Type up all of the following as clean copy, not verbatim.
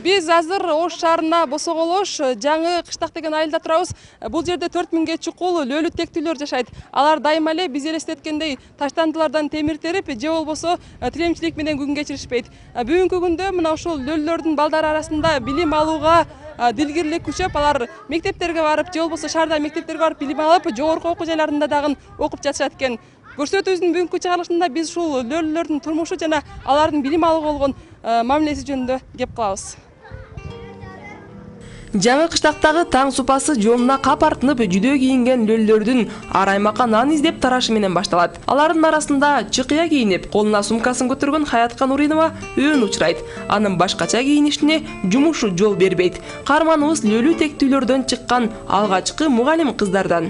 Биз азыр Ош шаарына Босоголош жаңы кыштак деген айылда турабыз. Бул жерде 4000ге чукул лөлү тектүүлөр жашайт. Алар дайыма эле биз элестеткендей таштандылардан темир терип, же болбосо тиремчилик менен күн кечиришпейт. Бүгүнкү күндө мына ушул лөлүлөрдүн балдары арасында билим алууга дилгирлик күчөп, алар мектептерге барып, же болбосо шаарда мектептерге барып билим алып, жогорку окуу жайларында дагы окуп жатышат экен. Көрсөтүүбүздүн бүгүнкү чыгарылышында биз ушул лөлүлөрдүн турмушу жана алардын билим алууга болгон мамилеси жөнүндө кеп кылабыз. Жаңы кыштактагы таң супасы жонуна кап артынып жүдөө кийинген лөлүлөрдүн ар аймакка нан издеп тарашы менен башталат. Алардын арасында чыкыя кийинип, колуна сумкасын көтөргөн Хаятка Нуринова өөн учурайт. Анын башкача кийинишине жумушу жол бербейт. Каарманыбыз лөлү тектүүлөрдөн чыккан алгачкы мугалим кыздардан.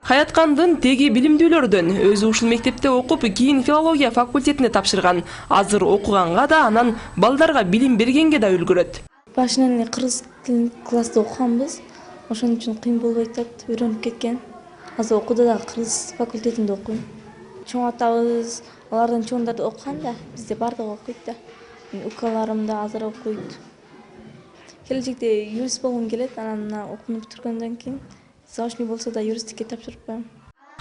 Хаyatkandын теги билимдүүлөрдөн, өзү ушул мектепте окуп, кийин филология факультетине тапшырган. Азыр окуганга да, анан балдарга билим бергенге да үлгүрөт. Башынан кыргыз тилин класста окуганбыз. Ошон үчүн кыйын болбой атат, үйрөнүп кеткен. Азыр окууда да кыргыз факультетинде окуйм. Чоң атабыз, алардан чоңдарды окуган да, бизде бардыгы окуйт да. Укаларым да азыр окуйт. Келечекте юрист болгум келет, анан окууну бүтүргөндөн кийин заочный болсо да юристтикке тапшырып коем.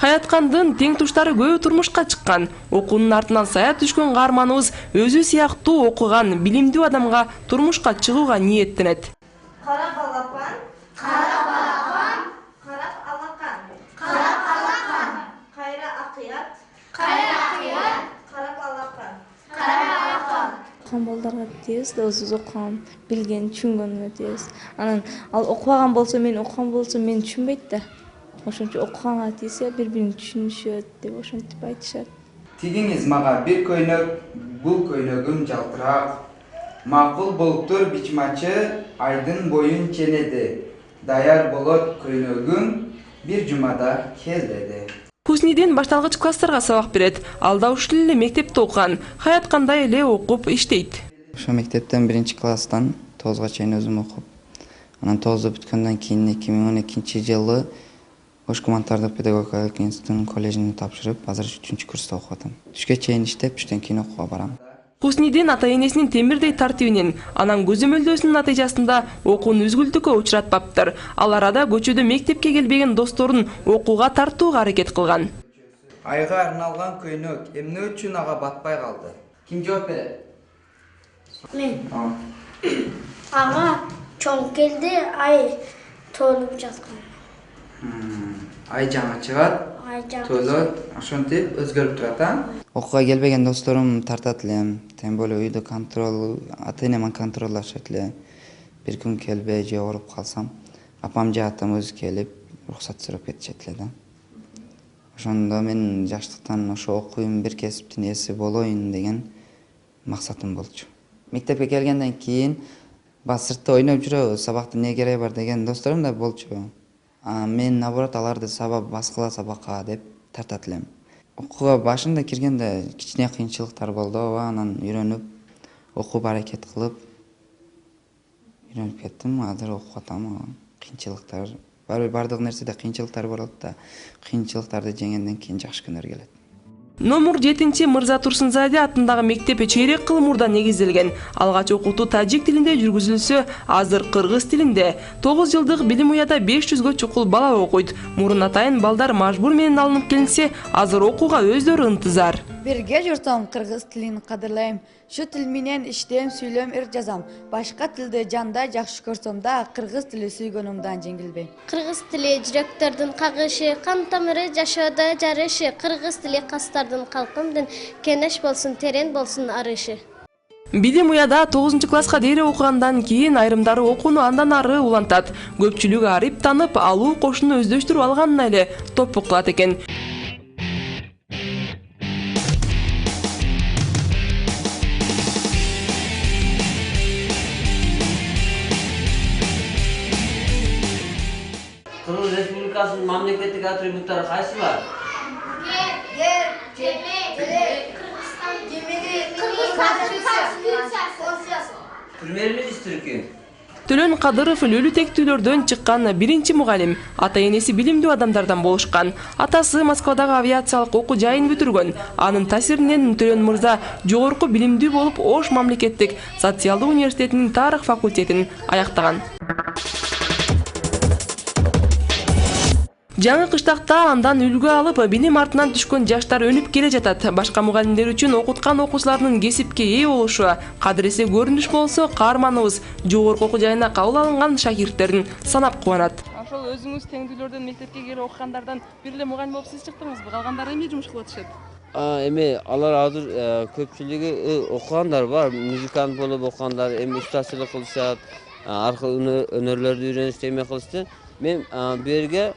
Хаyatkandын тең туштары көбү турмушка чыккан. Окуунун артынан саят түшкөн каарманыбыз өзү сыяктуу окуган, билимдүү адамга турмушка чыгууга ниеттенет. Карап алакан, карап алакан, карап алакан, карап алакан, кайра акыят, карап алакан, карап алакан. Окуган балдарга тез да өзүбүз окуган, билген, түшүнгөнүнө тез. Анан ал окубаган болсо, мен окуган болсо, мен түшүнбөйт да. Ошончо окуганга тийсе, бири-бирин түшүнүшөт деп ошентип айтышат. Тигиңиз мага бир көйнөк, бул көйнөгүм жалтыраак. Макул болуптур бичмачы, айдын боюн ченеди. Даяр болот көйнөгүм, бир жумада кел деди. Хусниден башталгыч класстарга сабак берет. Ал да ушул эле мектепте окуган. Хаyatkандай эле окуп иштейт. Ошол мектептен 1-класстан 9га чейин өзүм окуп, анан 9-ду бүткөндөн кийин 2012-жылы Ош гуманитардык педагогикалык институтунун коллежине тапшырып, азыр 3-курста окуп атам. Түшкө чейин иштеп, түштөн кийин окууга барам. Хусниден ата-энесинин темирдей тартибинен, анан көзөмөлдөөсүнүн натыйжасында окуун үзгүлтүккө учуратпаптыр. Ал арада көчөдө мектепке келбеген досторун окууга тартууга аракет кылган. Айга арналган көйнөк эмне үчүн ага батпай калды? Ким жооп берет? Мен. Ага чоң келди, ай толуп жаткан. Ай жаңа чыгат, толот, ошентип өзгөрүп турат, а? Окууга келбеген досторум тартат элем, тем более үйдө контроль, ата-энем контролдошот эле. Бир күн келбей же ооруп калсам, апам же атам өзү келип, уруксат сурап кетишет эле да. Ошондо мен жаштыктан ошо окуйм, бир кесиптин ээси болоюн деген максатым болчу. Мектепке келгенден кийин сыртта ойноп жүрөбүз, сабакта эмне кереги бар деген досторум да болчу. Мен наоборот аларды баскыла сабакка деп тартат элем. Окууга башында киргенде кичине кыйынчылыктар болду, анан үйрөнүп, окууп аракет кылып үйрөнүп кеттим. Азыр окуп атам. Кыйынчылыктар бардык нерседе кыйынчылыктар болот да, кыйынчылыктарды жеңгенден кийин жакшы күндөр келет. Номур 7 Мырза Турсунзаде атындагы мектеп чейрек кыл мурда негизделген. Алгач окутуу тажик тилинде жүргүзүлсө, азыр кыргыз тилинде. 9 жылдык билим уяда 500гө чукул бала окуйт. Мурун атайын балдар мажбур менен алынып келинсе, азыр окууга өздөрү ынтызар. Бирге журсам кыргыз тилин кадырлайм. Шу тил менен иштейм, сүйлөм, ир жазам. Башка тилди жанда жакшы көрсөм да, кыргыз тили сүйгөнүмдөн жеңилбейм. Кыргыз тили жүрөктөрдүн кагышы, кан тамыры жашоодо жарышы. Кыргыз тили кастардын калкымдын кенеш болсун, терен болсун арышы. Билим уяда 9-класска дейре окугандан кийин айрымдары окууну андан ары улантат. Көпчүлүгү арип танып, алуу кошуну өздөштүрүп алганына эле топпу кылат экен. Кыргыз Республикасынын мамлекеттик атрибуттары кайсылар? Жер, жеме, Кыргызстан, жемеги, Конституция. Премьер-министр ким? Төлөн Кадыров лөлү тектүүлөрдөн чыккан биринчи мугалим, ата-энеси билимдүү адамдардан болушкан. Атасы Москвадагы авиациялык окуу жайын бүтүргөн. Анын таасиринен Төлөн мырза жогорку билимдүү болуп Ош мамлекеттик социалдык университетинин тарых факультетин аяктаган. Жаңы кыштакта андан үлгү алып, билим артынан түшкөн жаштар өнүп келе жатат. Башка мугалимдер үчүн окуткан окуучулардын кесипке ээ болушу, кадыресе көрүнүш болсо, каарманыбыз жогорку окуу жайына кабыл алынган шакирттерин санап кубанат. Ошол өзүңүз теңдүүлөрдөн мектепке келип окугандардан бир эле мугалим болуп сиз чыктыңызбы? Калгандары эмне жумуш кылып атышат? Эми алар азыр көпчүлүгү окугандар бар, музыкант болуп окугандар, эми ustaчылык кылышат, аркы өнөрлөрдү үйрөнүштү эме кылышты. Мен бу жерге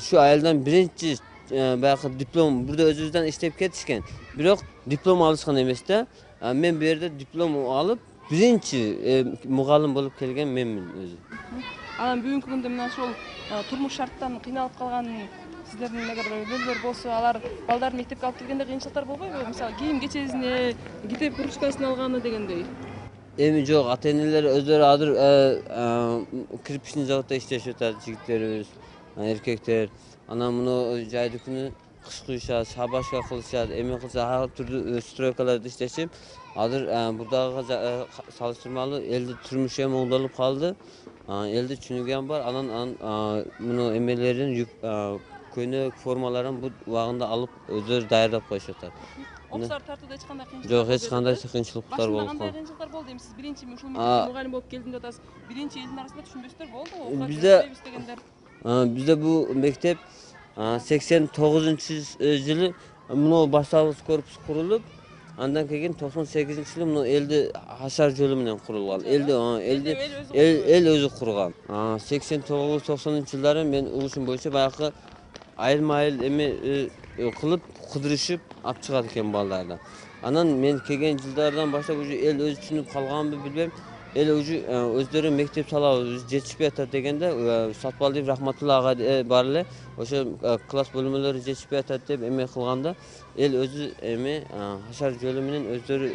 şu ayıldan birinci belki diplom burada özümüzden işlep ketişken. Birok diplom alışkan emeste. Men bir yerde diplom alıp birinci mugallim bolup kelgen menmin özü. Анан бүгүнкү күндө мына ошол турмуш шарттан кыйналып калган сиздердин эгер өлөлөр болсо, алар балдарды мектепке алып келгенде кыйынчылыктар болбойбу? Мисалы кийим кечесине, китеп кружкасын алганы дегендей. Эми жок, ата-энелер өздөрү азыр кирпичный заводдо иштешип атат жигиттерибиз. Erkekler, ana bunu jaydı günü kış kuyuşat, şabaşka kılışat, emek kılışat, her türlü stroykalarda işleşip, adır burada salıştırmalı, elde turmuş hem oldalıp kaldı, elde çünügen var, anan bunu emellerin köyüne formaların bu vağında alıp özür dayardap koyuşatar. Окуучулар тартууда эч кандай кыйынчылык жок, эч кандай кыйынчылыктар болуп кандай кыйынчылыктар болду? Эми сиз биринчи ушул мектепте мугалим болуп келдим деп атасыз. Биринчи элдин арасында түшүнбөстөр болдубу? Bizde bu mektep 89 yılı bunu başlangıç korpus kurulup, andan keyin 98 yılı bunu elde haşar bölümünden kurulgan. El özü kurgan. 89-90 yılları ben uluşum boyunca bayağı ayıl emi kılıp kıdırışıp ap çıkardı eken ballarda. Anan men kelgen yıllardan başlap el özü düşünüp kalganımı bilmem. El özleri mektep salabız жетишпей атат дегенде Сатпалдиев Рахматулла ага бар эле ошо класс бөлмөлөрү жетишпей атат деп эме кылганда эл өзү эме хашар жолу менен өздөрү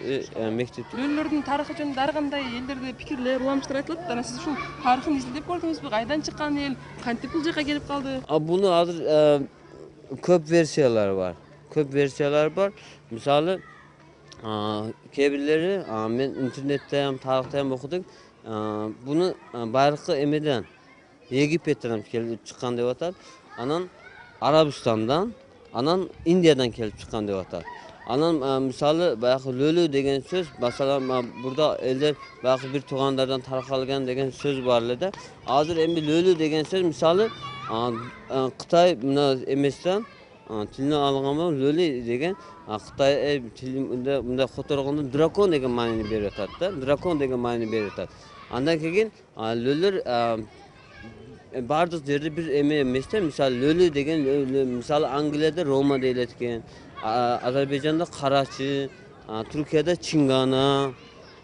мектеп өлөлөрдүн тарыхы жөнүндө ар кандай элдерде пикирлер, уламыштар айтылат. Анан сиз ушул тарыхын изилдеп көрдүңүзбү? Кайдан чыккан эл, кантип бул жака келип калды? Буну азыр көп versiyalar бар. Мисалы kebirleri men internette ham tarixte ham okuduk. Bunu bayrakı emeden Egipet'ten kelip çıkan dep atat. Anan Arabistan'dan, anan India'dan kelip çıkan dep atat. Anan misalı bayakı lölü degen söz, mesela burada elder bayakı bir tuğanlardan tarqalgan degen söz var da. Hazır emmi lölü degen söz misalı Kıtay emesinden tilini alganda lölü degen Xitay tilinde bunda xotorganda drakon degan ma'noni berib atadi. Drakon degan ma'noni berib atadi. Andan keyin lölür bardıq yerde bir emesde misal lölü degan misal Angliyada Roma deyiladigan, Azerbayjonda Qarachi, Turkiyada Chingana,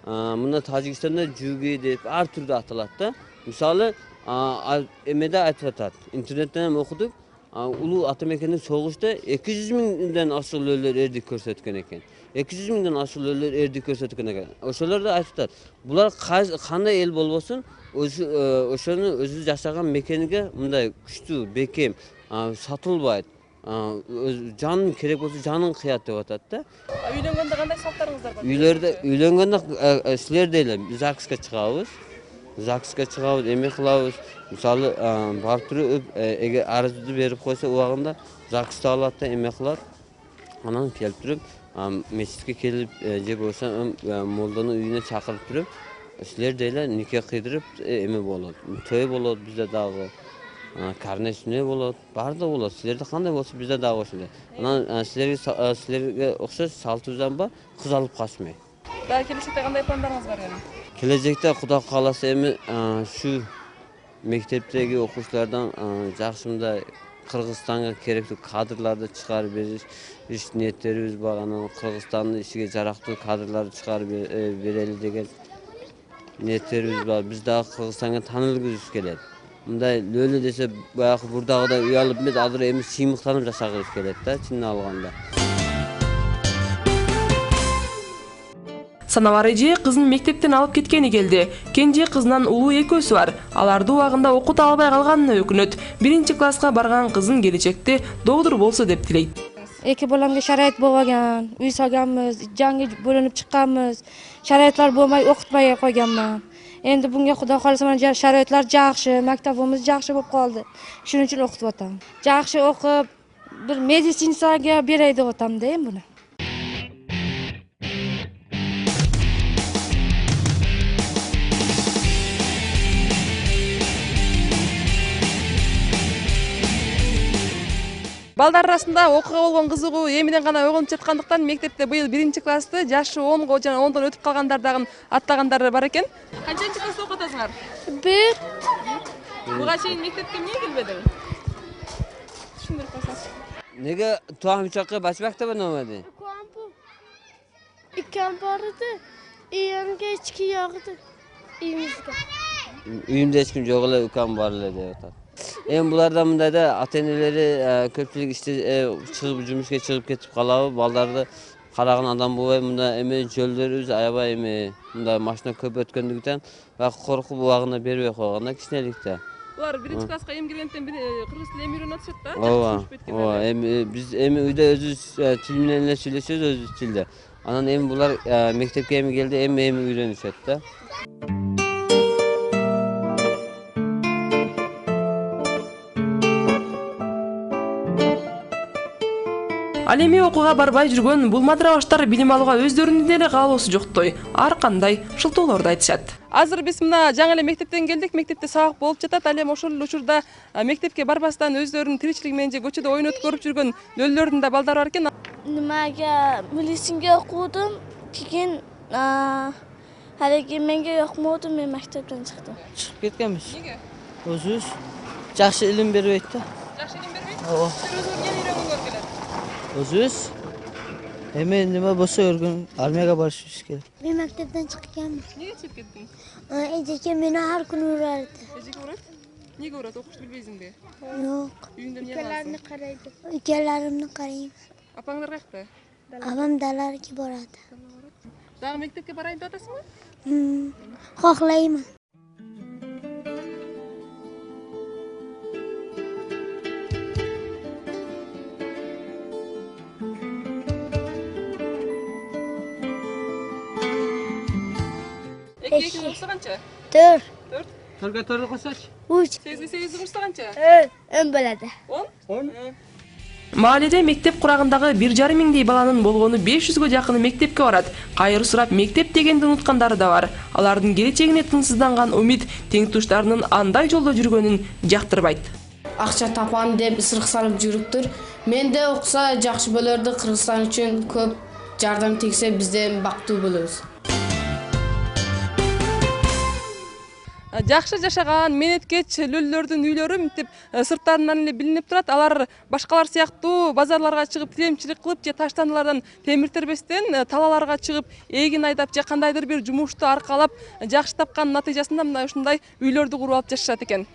bunda Tojikistonda Jugi deb har turda ataladi. Misali emede aytadi. İnternetten ham o'qidik. Ulu Atameken'in soğuşta 200 binden asıl ölüler erdik körsetken eken. 200 binden asıl ölüler erdik körsetken eken. Oşalar da ayttılar. Bular kanday el bolbosun, oşanın özü yaşagan mekeniga bunday güçlü, bekem, satılbaydı. Canın kerek bolsa canın kıyat dep atat da. Үйлөнгөндө кандай салттарыңыздар бар? Үйлөнгөндө силер дейле ЗАГСка чыгабыз. ЗАГСка чыгабыз, эме кылабыз. Misali barıp turup eğer arızı berip koysa uağında ЗАГСты alат da eме kılar. Anan kelip turup mescitke kelip je bolsa moldanın uyuna çakırıp turup sizler deyle nikah kıydırıp eме bolot. Toy bolot bizde dağı. Karnesine bolot, bar da bolot. Sizlerde kanday bolsa bizde dağı oşule. Anan sizlerge okşoş saltыбыздан ba kız alıp kaçmay. Daha kelecekte kanday planlarınız var yani? Gelecekte Kuda kalası emi şu mektepteki okuşlardan jakşımda Kırgızstan'a gerekli kadrlarda çıkarıp veriş niyetlerimiz var. Kırgızstan'ın işine jaraklı kadrları çıkarıp vereli degen niyetlerimiz var. Biz daha Kırgızstan'a tanılgımız keledi. Bunday lölü dese bayakı buradagıda uy alıp biz azыр эми сыймыктанып жашагыбыз келет да, чынын алганда. Санабар эже кызын мектептен алып кеткени келди. Кенже кызынан улуу экөөсү бар. Аларды убагында окута албай калганына өкүнөт. 1-класска барган кызын келечекте доктор болсо деп тилейт. Эки баламга шарайыт болбаган, үй салганбыз, жаңы бөлүнүп чыкканбыз. Шарайытлар болмай окутпай койгонмун. Энди буга Кудай кааласа шарайытлар жакшы, мактабыбыз жакшы болуп калды. Шуның үчүн окутуп атам. Жакшы окуп, бир медицинага берей деп атам да эми буну. Балдар арасында окууга болгон кызыгуу эминен гана ойгонуп жаткандыктан мектепте быйыл 1-классты жашы 10го жана 10дон өтүп калгандар дагы аттагандары бар экен. Канчанчы класста окуп атасыңар? 1. Буга чейин мектепке эмне келбедиң? Түшүндүрүп койсоңуз. Неге туган учакка башмакта бармады? Икем барды. Үйүмгө ички жагды. Үйүмүзгө. Үйүмдө эч ким жок эле, укам бар эле деп атат. Эми буларда мындай да ата-энелери көпчүлүк иште чыгып жумушка чыгып кетип калабы, балдарды караган адам болбой, мында эми жолдорубуз аябай эми мындай машина көп өткөндүктөн коркуп убагына бербей койгон да кичинеликте. Булар 1-класска эми киргенден кыргыз тилин эмирип атышат да. Ооба, эми биз эми үйдө өзүбүз тил менен эле сүйлөшөбүз, өзүбүз тилде. Анан эми булар мектепке эми келди, эми үйрөнүшөт да. Ал эми окууга барбай жүргөн бул мадырабаштар билим алууга өздөрүнүн деле каалоосу жоктой. Ар кандай шылтоолорду айтышат. Азыр биз мына жаңы эле мектептен келдик. Мектепте сабак болуп жатат. Ал эми ошол учурда мектепке барбастан өздөрүнүн тиричилиги менен же көчөдө ойнот көрүп жүргөн лөлөлөрдүн да балдары бар экен. Nimага милисинге окудум, кийин haligi menga yoqmadi, men maktabdan chiqdim. Chiqib ketganmiz. Nega? O'zimiz yaxshi ilm bermaydi. Yaxshi ilm bermaydi? Ооба. O'zimiz endi nima bo'lsa o'rgan, armiyaga borishimiz kerak. Men maktabdan chiqqanman. Nega chiqib ketding? Ejeki meni har kuni urardi. Ejeki uradi? Nega uradi? O'qishni bilmaysizmi? Yo'q. Uyingda nima qilasiz? qaraydi. Ukalarimni qarayman. Apanglar qayerda? Abam dalarga boradi. Dag'i maktabga boraymi deb otasizmi? Xohlayman. Ikki qo'shsa qancha? 4. 4. 4ga 4 qo'shsachi? 3. 8 ga 8 qo'shsa qancha? 10 bo'ladi. 10? 10. Mahallede мектеп курагындагы 1,5 миңдей баланын болгону 500гө жакыны мектепке барат. Кайыр сурап мектеп дегенди уnuткандары да бар. Алардын келечегине тынчсызданган умид тең туштарынын андай жолдо жүргөнүн жактырбайт. Акча тапам деп ысырык салып жүрүптүр. Менде окуса жакшы болорду, Кыргызстан үчүн көп жардам тегсе бизден бактуу болобуз. Жакшы жашаган менеткеч лөлөлөрдүн үйлөрү мынтип сырттарынан эле билинип турат. Алар башкалар сыяктуу базарларга чыгып тилемчилик кылып же таштандылардан темир тербестен талаларга чыгып эгин айдап же кандайдыр бир жумушту аркалап жакшы тапкан натыйжасында мына ушундай үйлөрдү куруп алып жашашат экен.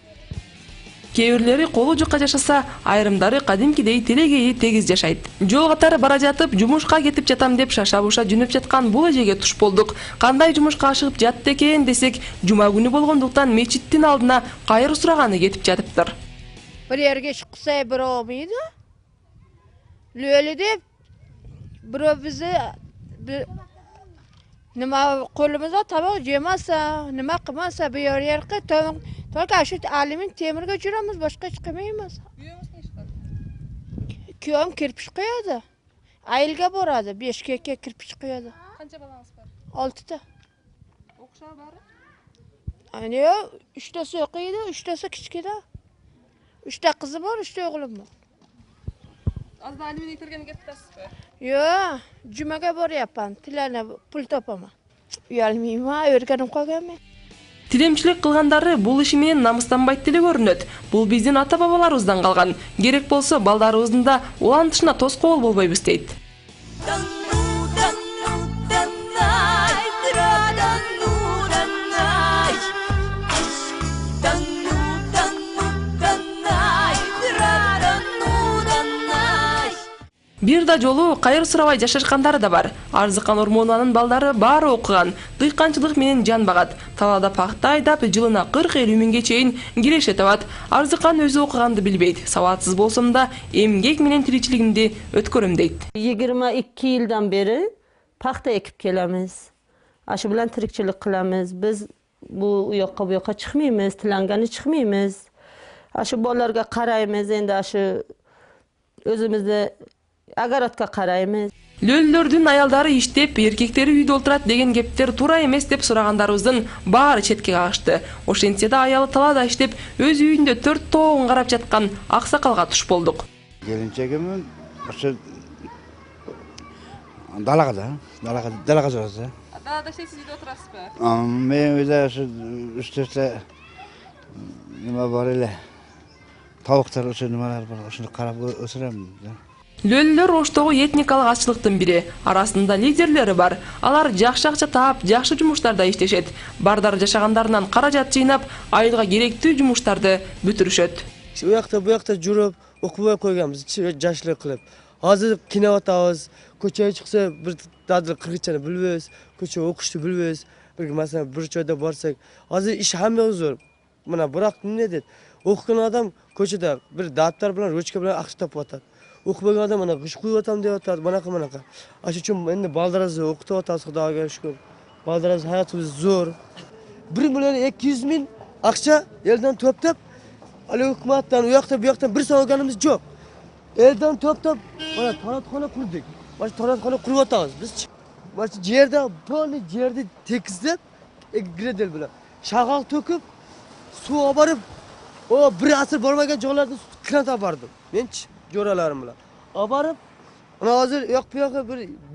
Кээ бирлери колу жукка жашаса, айрымдары кадимкидей телегейи тегиз жашайт. Жол катары бара жатып, жумушка кетип жатам деп шаша-буша жөнөп жаткан бул эжеге туш болдук. Кандай жумушка ашыгып жатты экен десек, жума күнү болгондуктан мечиттин алдына кайыр сураганы кетип жатыптыр. Bir yerge çıksa bir olmaydı. Öyle de bir bizi nima kolumuza tabak yemezse, nima kımazsa bir yerge tamam. Fakat şu alimin temirge juramiz, başka çıkamayız. Köyüm kirpiç koyuyordu. Ayılga boradı, 5 keke kirpiç koyuyordu. Kancha balanız var? 6'da. Okşa bari? Hani 3'tesi okuydu, 3'tesi küçükde. 3'te kızım var, 3'te oğlum var. Az da alimini yitirgeni getirtasız mı? Yo, cumaga bor yapan, tilerine pul topama. Uyalmayayım ha, örgenim koygan men. Тилемчилик кылгандары бул иши менен намыстанбайт деле көрүнөт. Бул биздин ата-бабаларыбыздан калган. Керек болсо балдарыбыздын да улантышына тоскоол болбойбуз дейт. Бир да жолу кайыр сурабай жашашкандары да бар. Арзыкан Ормонованын балдары баары окуган, дыйканчылык менен жан багат. Талаада пахта айдап, жылына 40-50 миңге чейин киреше табат. Арзыкан өзү окуганды билбейт. Сабатсыз болсом да эмгек менен тиричилигимди өткөрөм дейт. 22 yıldan beri pahta ekip kelemiz. Aşı bilen tirikçilik kılamiz. Biz bu yoqqa çıkmaymiz, tilangani çıkmaymiz. Aşı bollarga qaraymiz, endi aşı özümüzde agaratga qaraymiz. Лөллөрдүн аялдары иштеп, эркектери үйдө олтурат деген кептер туура эмес деп сурагандарыбыздын баары четке кагышты. Ошентсе да аялы талаада иштеп, өз үйүндө 4 тоогун карап жаткан аксакалга туш болдук. Келинчегим ошо далага жүрөт. Далада иштейсиз, үйдө отурасызбы? Мен өзү ошо 3-4 нема бар эле. Тавыктар ошо немалар бар, ошону карап өсүрөм. Лөллөр Оштогу этникалык азчылыктын бири. Арасында лидерлери бар. Алар жакшы акча таап, жакшы жумуштарда иштешет. Бардар жашагандарынан каражат жыйнап, айылга керектүү жумуштарды бүтүрүшөт. У жакта бу жакта жүрүп, окубай койгонбуз, жаштык кылып. Азыр кинеп атабыз. Көчөгө чыкса, бир дадыр кыргызчаны билбейбиз, көчө окушту билбейбиз. Бир маселе бир жойдо барсак, азыр иш хамма зор. Мына бирок эмне дейт? Окуган адам көчөдө бир даттар менен, ручка менен акча тапып атат. Окубаган адам мына кыш куюп атам деп атат, манака. Аш үчүн энди балдарыбызды окутуп атабыз, Кудайга шүкүр. Балдарыбыз хаятыбыз зор. 1 миллион 200 миң акча элден топтоп, али өкмөттөн, у жактан бу жактан бир согонубуз жок. Элден топтоп, мына тараткана курдук. Баш тараткана куруп атабыз биз. Баш жерде, полный жерди текиздеп, гредел менен шагал төкүп, суу барып, о бир асыр барбаган жогларды кран табардым. Менчи жораларым bilan. Abarıp, hazır yok bu yoqqa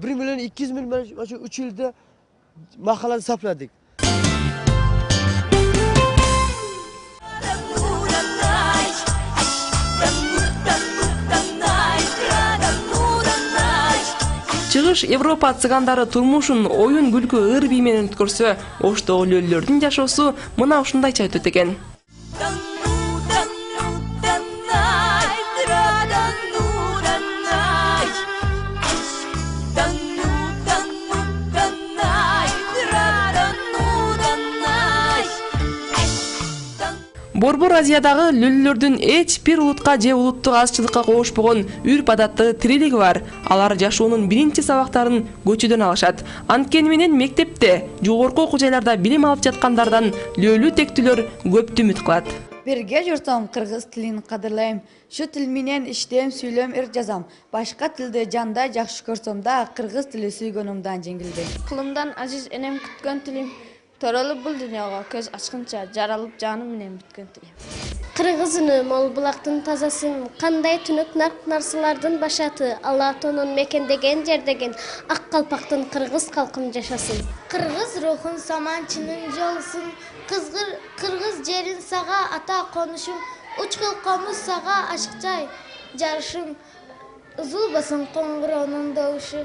1 milyon 200 ming mana 3 yilda mahallada sapladik. Чыгыш Европа цыгандары турмушун оюн күлкү ыр бий менен өткөрсө, Оштогу лөллөрдүн жашоосу мына ушундайча өтөт экен. Борбор Азиядагы лөллөрдүн эч бир улутка же улуттук азчылыкка кошпогон үрп адаты тирилиги бар. Алар жашоонун биринчи сабактарын көчөдөн алышат. Анткени менен мектепте, жогорку окуу жайларда билим алып жаткандардан лөлү тектүүлөр көптү үмүт кылат. Бирге жүрсөм, кыргыз тилин кадырлайм. Шу тил менен иштейм, сүйлөм, жазам. Башка тилди жанда жакшы көрсөм да, кыргыз тили сүйгөнүмдөн жеңилбейм. Кылымдан азиз энем күткөн тилим. Төрөлүп бул дүйнөгө көз ачкынча жаралып жаным менен бүткөн тилим. Кыргызыны мол булактын тазасын, кандай түнөк нарсалардын башаты, Алла тонун мекендеген жердеген ак калпактын кыргыз калкын жашасын. Кыргыз рухун саманчынын жолсун, кыргыз жерин сага ата конушум, учкул комуз сага ашыкчай жарышым, узулбасын коңгуроонун добушу.